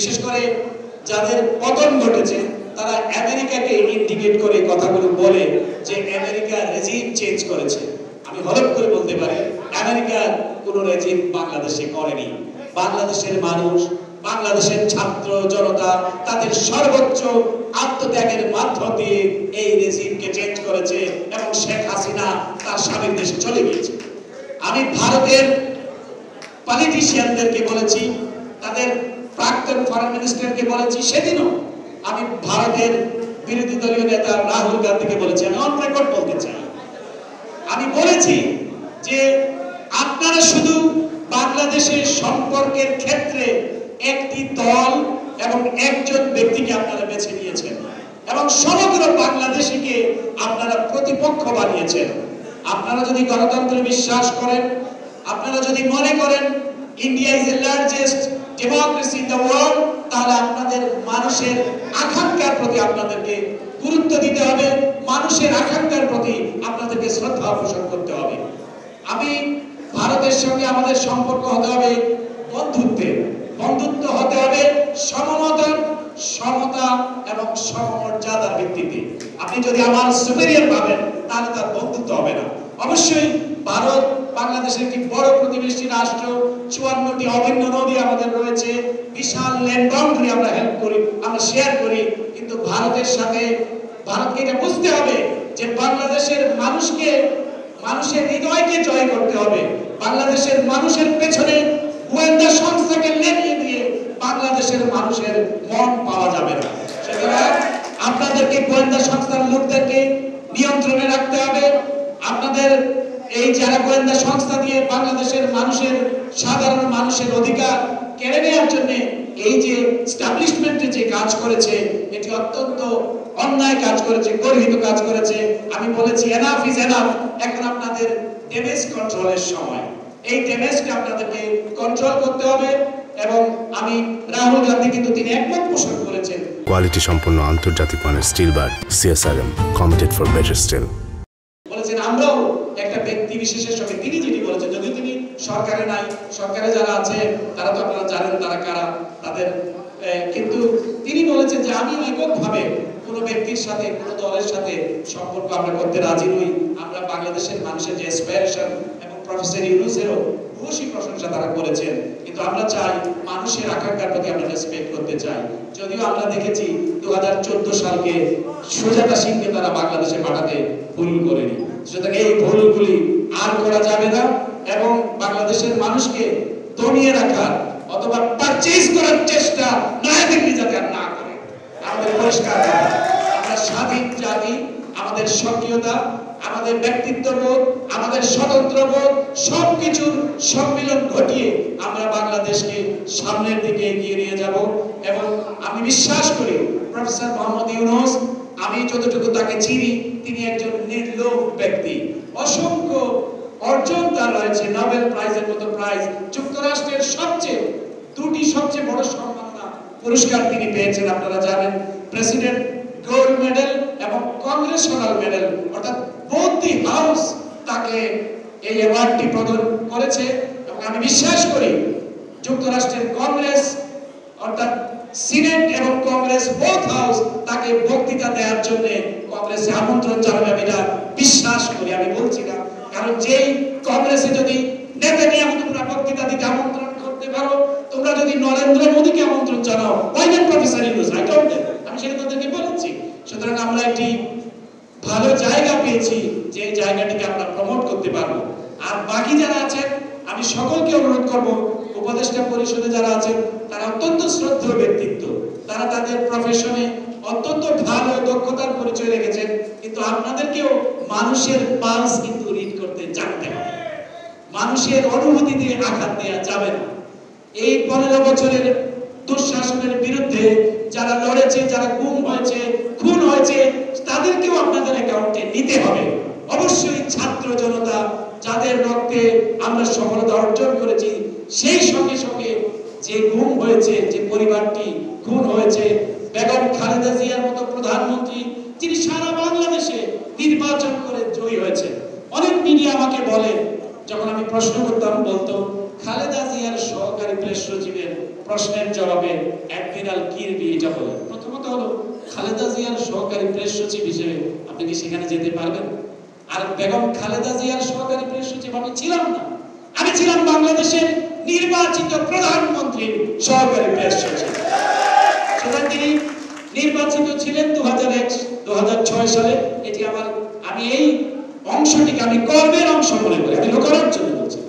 বিশেষ করে যাদের পতন ঘটেছে তারা আমেরিকাকে ইন্ডিকেট করে কথাগুলো বলে যে আমেরিকা রেজিম চেঞ্জ করেছে। আমি হলফ করে বলতে পারি আমেরিকার কোন রেজিম বাংলাদেশে করেনি। বাংলাদেশের মানুষ, বাংলাদেশের ছাত্র জনতা তাদের সর্বোচ্চ আত্মত্যাগের মাধ্যম দিয়ে এই রেজিমকে চেঞ্জ করেছে এবং শেখ হাসিনা তার স্বামীর দেশে চলে গিয়েছে। আমি ভারতের পলিটিশিয়ানদেরকে বলেছি, তাদের প্রাক্তন ফরেন মিনিস্টারকে বলেছি, সেদিনও আমি ভারতের বিরোধী দলীয় নেতা রাহুল গান্ধীকে বলেছি, আমি অন রেকর্ড বলতে চাই, আমি বলেছি যে আপনারা শুধু বাংলাদেশের সম্পর্কের ক্ষেত্রে একটি দল এবং একজন ব্যক্তিকে আপনারা বেছে নিয়েছেন এবং সমগ্র বাংলাদেশকে আপনারা প্রতিপক্ষ বানিয়েছেন। আপনারা যদি গণতন্ত্রে বিশ্বাস করেন, আপনারা যদি মনে করেন India is the largest democracy in the world, তাহলে আপনাদের মানুষের আকাঙ্ক্ষার প্রতি আপনাদেরকে গুরুত্ব দিতে হবে, মানুষের আকাঙ্ক্ষার প্রতি আপনাদেরকে শ্রদ্ধা পোষণ করতে হবে। আমি ভারতের সঙ্গে আমাদের সম্পর্ক হতে হবে বন্ধুত্বের, বন্ধুত্ব হতে হবে সমমতার, সমতা এবং সমমর্যাদার ভিত্তিতে। আপনি যদি আমার সুপেরিয়র ভাবেন তাহলে তার বন্ধুত্ব হবে না। অবশ্যই ভারত বাংলাদেশের একটি বড় প্রতিবেশী রাষ্ট্র, 54টি অভিন্ন নদী আমাদের রয়েছে, বিশাল ল্যান্ড বাউন্ডারি আমরা হেল্প করি, আমরা শেয়ার করি, কিন্তু ভারতের সাথে ভারতকে এটা বুঝতে হবে যে বাংলাদেশের মানুষকে, মানুষের হৃদয়কে জয় করতে হবে। বাংলাদেশের মানুষের পেছনে গোয়েন্দা সংস্থাকে লেলিয়ে দিয়ে বাংলাদেশের মানুষের মন পাওয়া যাবে না। সুতরাং আপনাদেরকে গোয়েন্দা সংস্থার লোকদেরকে নিয়ন্ত্রণে রাখতে হবে। আপনাদের এই যারা গোয়েন্দা সংস্থা দিয়ে বাংলাদেশের মানুষের, সাধারণ মানুষের অধিকার কেড়ে নেওয়ার জন্য এই যে এস্টাবলিশমেন্টে যে কাজ করেছে, এটি অত্যন্ত অন্যায় কাজ করেছে, গর্হিত কাজ করেছে। আমি বলেছি এনাফ ইজ এনাফ। এখন আপনাদের ড্যামেজ কন্ট্রোলের সময়, এই ড্যামেজকে আপনাদেরকে কন্ট্রোল করতে হবে। এবং আমি রাহুল গান্ধী কিন্তু তিনি একমত পোষণ করেছেন কোয়ালিটি সম্পন্ন আন্তর্জাতিক মানের still bar CSRM, committed for better still. বলেছেন আমরাও একটা ব্যক্তি বিশেষের সঙ্গে, তিনি যেটি বলেছেন, যদিও তিনি সরকারে নাই, সরকারে যারা আছে তারা তো আপনারা জানেন তারা কারা, তাদের কিন্তু তিনি বলেছেন যে আমি এককভাবে কোনো ব্যক্তির সাথে, কোনো দলের সাথে সম্পর্ক আমরা করতে রাজি নই। আমরা বাংলাদেশের মানুষের যে অ্যাসপিরেশন, এবং প্রফেসর ইউনূসেরও খুশি প্রশংসা তারা করেছেন, কিন্তু আমরা চাই মানুষের আকাঙ্ক্ষার প্রতি আমরা রেসপেক্ট করতে চাই। যদিও আমরা দেখেছি 2014 সালকে সুজাতা সিংকে তারা বাংলাদেশে পাঠাতে ভুল করেনি, সুতরাং এই ভুলগুলি আর করা যাবে না এবং বাংলাদেশের মানুষকে দমিয়ে রাখার অথবা পারচেজ করার চেষ্টা নয়াদিল্লি যাতে আর না করে। আমাদের পরিষ্কার আমরা স্বাধীন জাতি, আমাদের স্বকীয়তা, আমাদের ব্যক্তিত্ববোধ, আমাদের স্বতন্ত্রবোধ সবকিছুর সম্মিলন ঘটিয়ে আমরা বাংলাদেশকে সামনের দিকে এগিয়ে নিয়ে যাব। এবং আমি বিশ্বাস করি প্রফেসর মোহাম্মদ ইউনূস, আমি যতটুকু তাকে চিনি, তিনি একজন নির্লোভ ব্যক্তি। অসংখ্য অর্জন তার রয়েছে, নোবেল প্রাইজের মতো প্রাইজ, যুক্তরাষ্ট্রের দুটি সবচেয়ে বড় সম্মাননা পুরস্কার তিনি পেয়েছেন। আপনারা জানেন প্রেসিডেন্ট গোল্ড মেডেল এবং কংগ্রেশনাল মেডেল, অর্থাৎ বোথ দি হাউস তাকে এই অ্যাওয়ার্ডটি প্রদান করেছে। এবং আমি বিশ্বাস করি যুক্তরাষ্ট্রের কংগ্রেস, অর্থাৎ সিনেট এবং কংগ্রেস বোথ হাউস তাকে বক্তৃতা দেওয়ার জন্য কংগ্রেসে আমন্ত্রণ জানাবে, আমি এটা বিশ্বাস করি। আমি বলছি না, কারণ যেই কংগ্রেসে যদি নেতানিয়াহু তোমরা বক্তৃতা দিতে আমন্ত্রণ করতে পারো, তোমরা যদি নরেন্দ্র মোদীকে আমন্ত্রণ জানাও, why not professor Yunus? I told them, আমি সেটা তাদেরকে বলেছি। সুতরাং আমরা একটি ভালো জায়গা পেয়েছি, যে জায়গাটিকে আমরা প্রমোট করতে পারবো। আর বাকি যারা আছেন, আমি সকলকে অনুরোধ করব, উপদেষ্টা পরিষদে যারা আছেন তারা অত্যন্ত শ্রদ্ধেয় ব্যক্তিত্ব, তারা তাদের প্রফেশনে অত্যন্ত ভালো দক্ষতার পরিচয় রেখেছেন, কিন্তু আপনাদেরকেও মানুষের পালস কিন্তু রিড করতে জানতে হবে। মানুষের অনুভূতি দিয়ে আঘাত দেওয়া যাবে না। এই 15 বছরের দুঃশাসনের বিরুদ্ধে যারা লড়েছে, যারা গুম হয়েছে, খুন হয়েছে, তাদেরকেও আপনাদের অ্যাকাউন্টে নিতে হবে। অবশ্যই ছাত্র জনতা যাদের রক্তে আমরা সফলতা অর্জন করেছি, সেই সঙ্গে সঙ্গে যে গুম হয়েছে, যে পরিবারটি খুন হয়েছে, বেগম খালেদা জিয়ার মতো প্রধানমন্ত্রী, যিনি সারা বাংলাদেশে নির্বাচন করে জয়ী হয়েছে। অনেক মিডিয়া আমাকে বলে, যখন আমি প্রশ্ন করতাম বলতো খালেদা জিয়ার সহকারী প্রেস সচিবের প্রশ্নের জবাবে একদিন ক্রিমিনাল কিরবি এটা বলেন। প্রথমত হলো খালেদা জিয়ার সহকারী প্রেস সচিব হিসেবে আপনি কি সেখানে যেতে পারবেন? আর বেগম খালেদা জিয়ার সহকারী প্রেস সচিব আমি ছিলাম না, আমি ছিলাম বাংলাদেশের নির্বাচিত প্রধানমন্ত্রীর সহকারী প্রেস সচিব। সুতরাং তিনি নির্বাচিত ছিলেন 2006 সালে। এটি আমার, আমি এই অংশটিকে আমি গর্বের অংশ মনে করি, আমি লোকারণ্য বলছি।